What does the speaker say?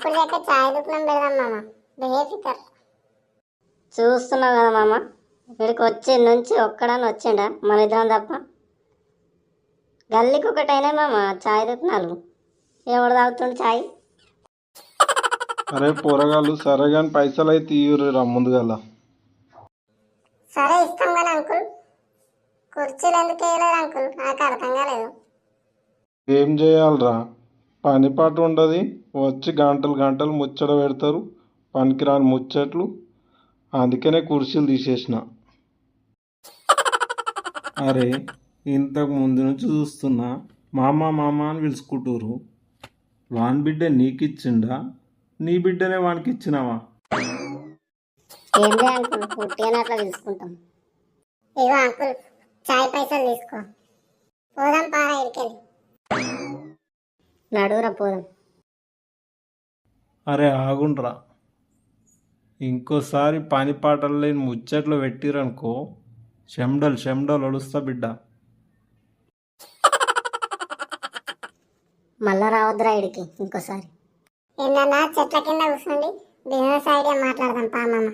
ఇప్పుడు దాకా చాయ్ దుకాణం పెడదాం మామ, బేఫికర్. చూస్తున్నావు కదా మామ, ఇక్కడికి వచ్చే నుంచి ఒక్కడని వచ్చిండా మన ఇద్దరం తప్ప. గల్లీకి ఒకటైనా మామ చాయ్ దుకాణాలు. ఎవడు తాగుతుండు చాయ్? అరే పోరగాళ్ళు సరే కానీ పైసలు అయితే ఇయ్యుర్రా ముందుగల. సరే ఇస్తాం కానీ అంకుల్, కుర్చీలు ఎందుకు వేయలేదు అంకుల్, నాకు అర్థం కాలేదు. ఏం చేయాలరా, పని పాటు ఉండదు, వచ్చి గంటలు గంటలు ముచ్చట పెడతారు, పనికిరాని ముచ్చట్లు. అందుకనే కుర్చీలు తీసేసిన. అరే ఇంతకు ముందు నుంచి చూస్తున్నా, మామ మామ అని పిలుచుకుంటారు. వాని బిడ్డ నీకిచ్చిండా, నీ బిడ్డనే వానికి ఇచ్చినావా? ఏందే అంకుల్, పుట్టిగానే అట్లా పిలుచుకుంటాం. ఇగో అంకుల్, చాయ్ పైసలు తీసుకో, పోదాం పారా ఇడికెళ్ళి. నడువురా పోదాం. అరే ఆగుండ్రా, ఇంకోసారి పని పాటలు లేని ముచ్చట్లు పెట్టిరనుకో, చెమడలు ఒడుస్తా బిడ్డ. మళ్ళా రావద్దురా ఇడికి ఇంకోసారి. ఏందన్నా చెట్ల కింద కూర్చోండి, బిజినెస్ ఐడియా మాట్లాడదాం పా మామ.